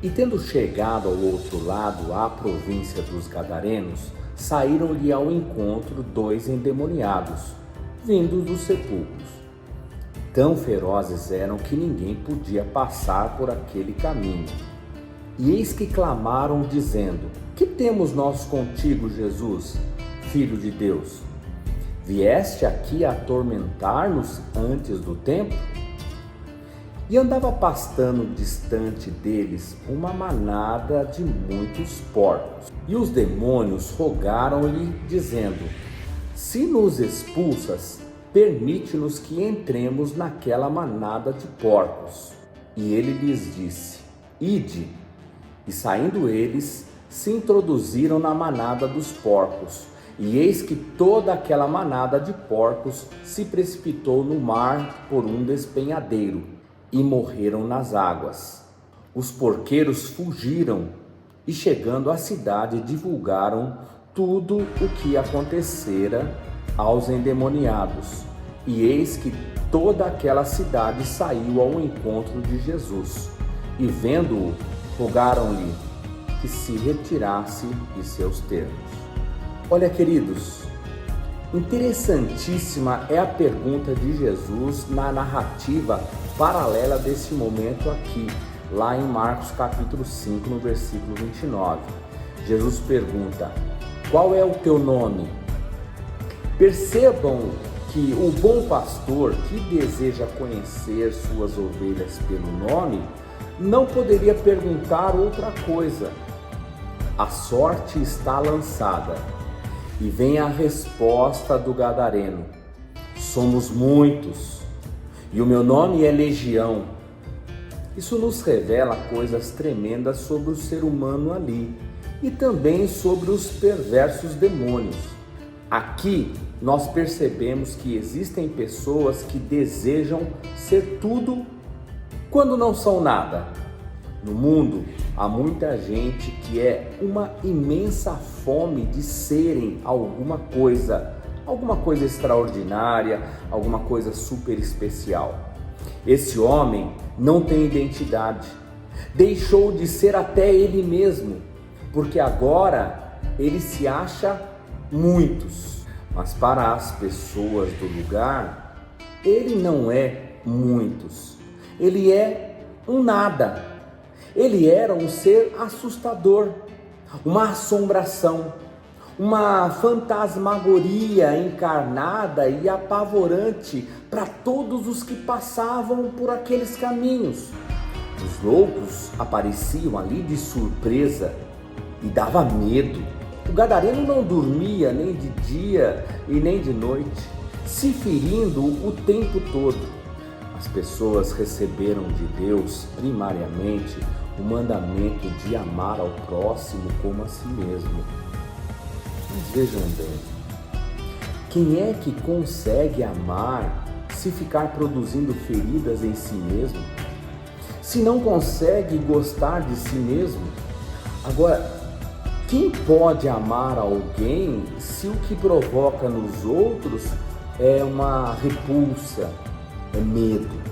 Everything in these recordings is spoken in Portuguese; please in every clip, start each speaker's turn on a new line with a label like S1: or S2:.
S1: E tendo chegado ao outro lado, à província dos Gadarenos, saíram-lhe ao encontro 2 endemoniados, vindos dos sepulcros. Tão ferozes eram que ninguém podia passar por aquele caminho. E eis que clamaram, dizendo: Que temos nós contigo, Jesus, Filho de Deus? Vieste aqui atormentar-nos antes do tempo? E andava pastando distante deles uma manada de muitos porcos. E os demônios rogaram-lhe, dizendo: Se nos expulsas, permite-nos que entremos naquela manada de porcos. E ele lhes disse: Ide. E saindo eles, se introduziram na manada dos porcos. E eis que toda aquela manada de porcos se precipitou no mar por um despenhadeiro, e morreram nas águas. Os porqueiros fugiram, e chegando à cidade divulgaram tudo o que acontecera aos endemoniados. E eis que toda aquela cidade saiu ao encontro de Jesus, e vendo-o, rogaram-lhe que se retirasse de seus termos. Olha, queridos, interessantíssima é a pergunta de Jesus na narrativa paralela desse momento aqui, lá em Marcos capítulo 5, no versículo 29. Jesus pergunta: Qual é o teu nome? Percebam que o bom pastor que deseja conhecer suas ovelhas pelo nome não poderia perguntar outra coisa. A sorte está lançada. E vem a resposta do gadareno: Somos muitos, e o meu nome é Legião. Isso nos revela coisas tremendas sobre o ser humano ali, e também sobre os perversos demônios. Aqui nós percebemos que existem pessoas que desejam ser tudo quando não são nada. No mundo há muita gente que é uma imensa fome de serem alguma coisa extraordinária, alguma coisa super especial. Esse homem não tem identidade, deixou de ser até ele mesmo, porque agora ele se acha muitos. Mas para as pessoas do lugar, ele não é muitos, ele é um nada. Ele era um ser assustador, uma assombração, uma fantasmagoria encarnada e apavorante para todos os que passavam por aqueles caminhos. Os loucos apareciam ali de surpresa e dava medo. O gadareno não dormia nem de dia e nem de noite, se ferindo o tempo todo. As pessoas receberam de Deus, primariamente, o mandamento de amar ao próximo como a si mesmo. Mas vejam bem, quem é que consegue amar se ficar produzindo feridas em si mesmo? Se não consegue gostar de si mesmo? Agora, quem pode amar alguém se o que provoca nos outros é uma repulsa, é medo?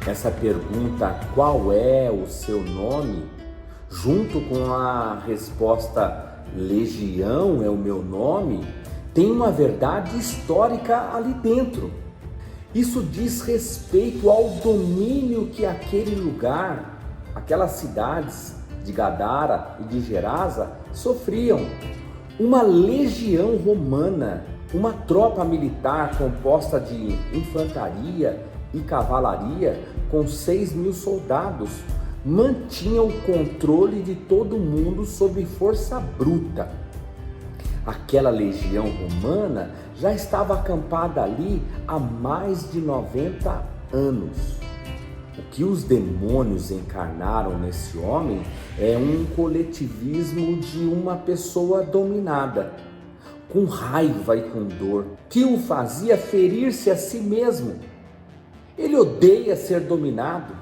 S1: Essa pergunta, qual é o seu nome, junto com a resposta Legião é o meu nome, tem uma verdade histórica ali dentro. Isso diz respeito ao domínio que aquele lugar, aquelas cidades de Gadara e de Gerasa sofriam. Uma legião romana, uma tropa militar composta de infantaria e cavalaria com 6.000 soldados, mantinha o controle de todo mundo sob força bruta. Aquela legião romana já estava acampada ali há mais de 90 anos. O que os demônios encarnaram nesse homem é um coletivismo de uma pessoa dominada, com raiva e com dor, que o fazia ferir-se a si mesmo. Ele odeia ser dominado,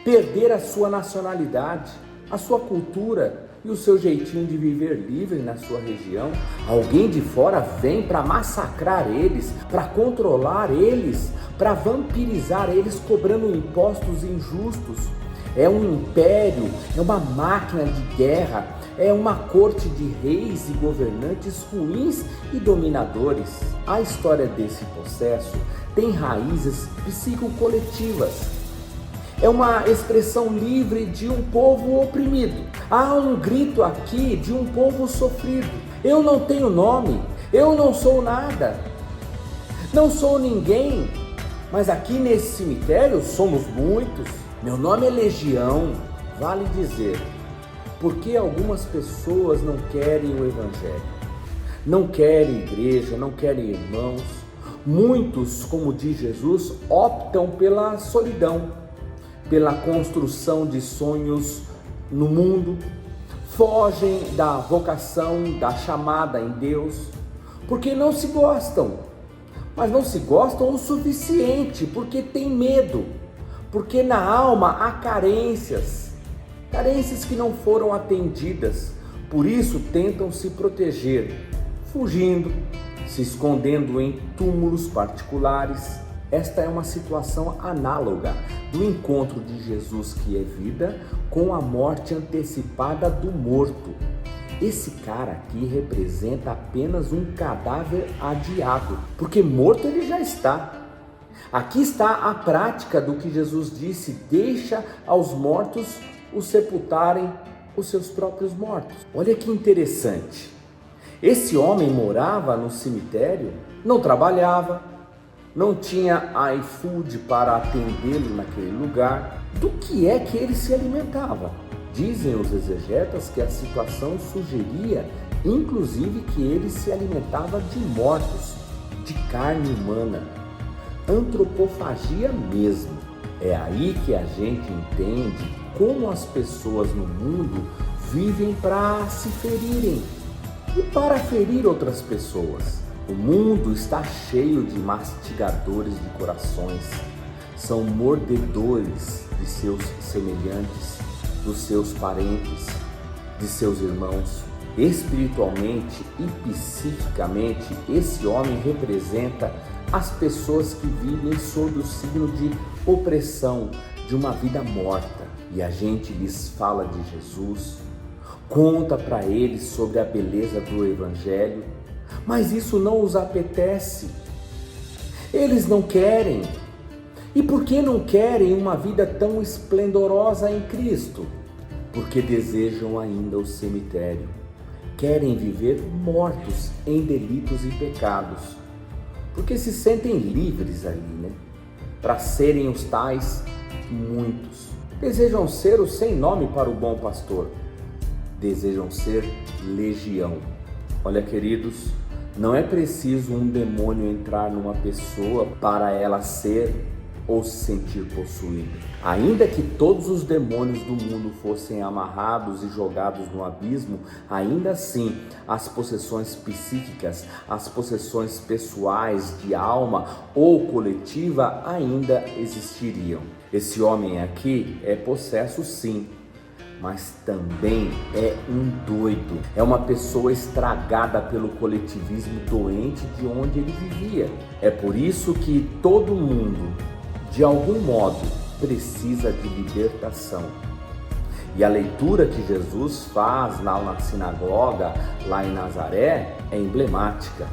S1: perder a sua nacionalidade, a sua cultura e o seu jeitinho de viver livre na sua região. Alguém de fora vem para massacrar eles, para controlar eles, para vampirizar eles, cobrando impostos injustos. É um império, é uma máquina de guerra, é uma corte de reis e governantes ruins e dominadores. A história desse processo tem raízes psicocoletivas. É uma expressão livre de um povo oprimido. Há um grito aqui de um povo sofrido. Eu não tenho nome, eu não sou nada, não sou ninguém, mas aqui nesse cemitério somos muitos. Meu nome é Legião, vale dizer, porque algumas pessoas não querem o Evangelho, não querem igreja, não querem irmãos. Muitos, como diz Jesus, optam pela solidão, pela construção de sonhos no mundo, fogem da vocação, da chamada em Deus, porque não se gostam, mas não se gostam o suficiente, porque tem medo, porque na alma há carências que não foram atendidas, por isso tentam se proteger, fugindo, se escondendo em túmulos particulares. Esta é uma situação análoga do encontro de Jesus, que é vida, com a morte antecipada do morto. Esse cara aqui representa apenas um cadáver adiado, porque morto ele já está. Aqui está a prática do que Jesus disse: deixa aos mortos os sepultarem os seus próprios mortos. Olha que interessante. Esse homem morava no cemitério, não trabalhava, não tinha iFood para atendê-lo naquele lugar. Do que é que ele se alimentava? Dizem os exegetas que a situação sugeria, inclusive, que ele se alimentava de mortos, de carne humana, antropofagia mesmo. É aí que a gente entende como as pessoas no mundo vivem para se ferirem e para ferir outras pessoas. O mundo está cheio de mastigadores de corações, são mordedores de seus semelhantes, dos seus parentes, de seus irmãos. Espiritualmente e psiquicamente, esse homem representa as pessoas que vivem sob o signo de opressão, de uma vida morta. E a gente lhes fala de Jesus, conta para eles sobre a beleza do Evangelho, mas isso não os apetece. Eles não querem. E por que não querem uma vida tão esplendorosa em Cristo? Porque desejam ainda o cemitério. Querem viver mortos em delitos e pecados. Porque se sentem livres ali, né? Para serem os tais muitos. Desejam ser o sem nome para o bom pastor. Desejam ser legião. Olha, queridos, não é preciso um demônio entrar numa pessoa para ela ser ou se sentir possuída. Ainda que todos os demônios do mundo fossem amarrados e jogados no abismo, ainda assim as possessões psíquicas, as possessões pessoais de alma ou coletiva ainda existiriam. Esse homem aqui é possesso, sim, mas também é um doido, é uma pessoa estragada pelo coletivismo doente de onde ele vivia. É por isso que todo mundo, de algum modo, precisa de libertação. E a leitura que Jesus faz lá na sinagoga, lá em Nazaré, é emblemática.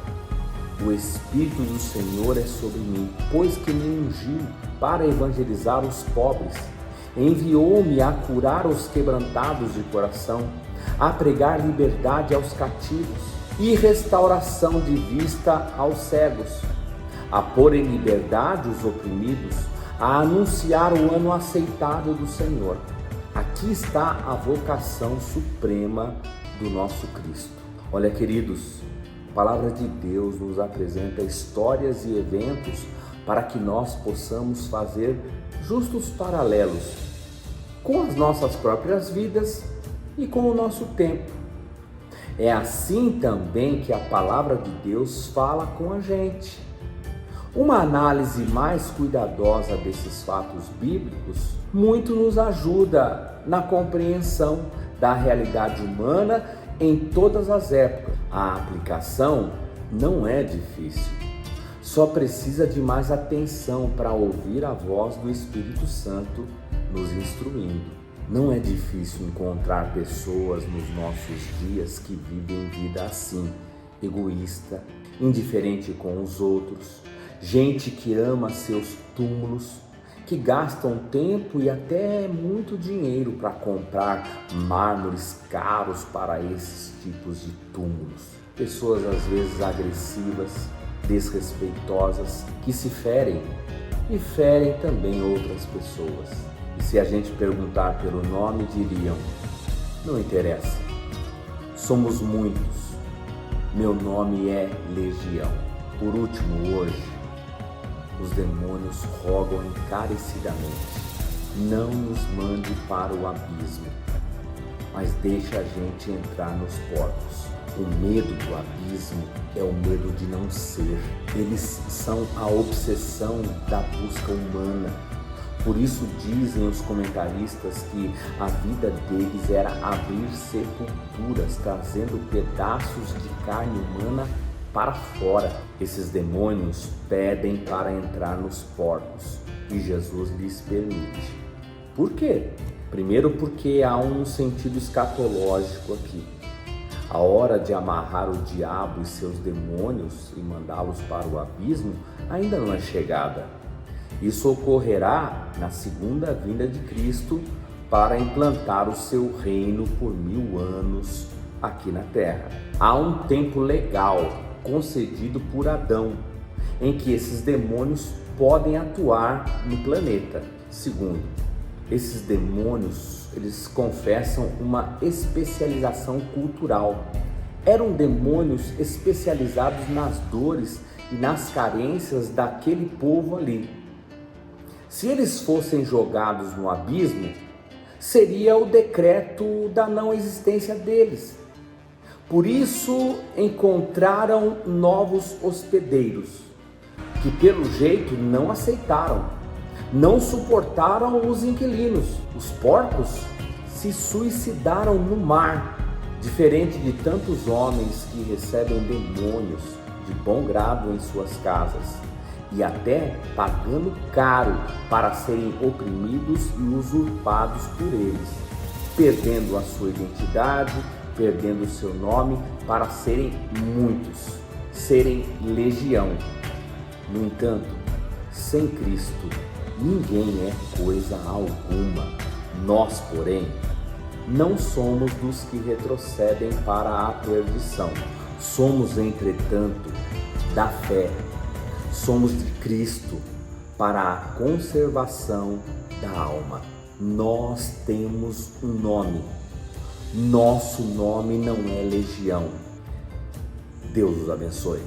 S1: O Espírito do Senhor é sobre mim, pois que me ungiu para evangelizar os pobres. Enviou-me a curar os quebrantados de coração, a pregar liberdade aos cativos e restauração de vista aos cegos, a pôr em liberdade os oprimidos, a anunciar o ano aceitável do Senhor. Aqui está a vocação suprema do nosso Cristo. Olha, queridos, a palavra de Deus nos apresenta histórias e eventos para que nós possamos fazer justos paralelos com as nossas próprias vidas e com o nosso tempo. É assim também que a palavra de Deus fala com a gente. Uma análise mais cuidadosa desses fatos bíblicos muito nos ajuda na compreensão da realidade humana em todas as épocas. A aplicação não é difícil, só precisa de mais atenção para ouvir a voz do Espírito Santo nos instruindo. Não é difícil encontrar pessoas nos nossos dias que vivem vida assim, egoísta, indiferente com os outros, gente que ama seus túmulos, que gastam tempo e até muito dinheiro para comprar mármores caros para esses tipos de túmulos. Pessoas às vezes agressivas, desrespeitosas, que se ferem e ferem também outras pessoas. E se a gente perguntar pelo nome, diriam: não interessa, somos muitos, meu nome é Legião. Por último, hoje, os demônios rogam encarecidamente: não nos mande para o abismo, mas deixe a gente entrar nos porcos. O medo do abismo é o medo de não ser. Eles são a obsessão da busca humana. Por isso dizem os comentaristas que a vida deles era abrir sepulturas, trazendo pedaços de carne humana para fora. Esses demônios pedem para entrar nos porcos e Jesus lhes permite. Por quê? Primeiro, porque há um sentido escatológico aqui. A hora de amarrar o diabo e seus demônios e mandá-los para o abismo ainda não é chegada. Isso ocorrerá na segunda vinda de Cristo para implantar o seu reino por 1000 anos aqui na terra. Há um tempo legal concedido por Adão em que esses demônios podem atuar no planeta. Segundo, esses demônios, eles confessam uma especialização cultural. Eram demônios especializados nas dores e nas carências daquele povo ali. Se eles fossem jogados no abismo, seria o decreto da não existência deles. Por isso encontraram novos hospedeiros, que pelo jeito não aceitaram, não suportaram os inquilinos. Os porcos se suicidaram no mar, diferente de tantos homens que recebem demônios de bom grado em suas casas, e até pagando caro para serem oprimidos e usurpados por eles, perdendo a sua identidade, perdendo o seu nome para serem muitos, serem legião. No entanto, sem Cristo, ninguém é coisa alguma. Nós, porém, não somos dos que retrocedem para a perdição. Somos, entretanto, da fé. Somos de Cristo para a conservação da alma. Nós temos um nome. Nosso nome não é Legião. Deus os abençoe.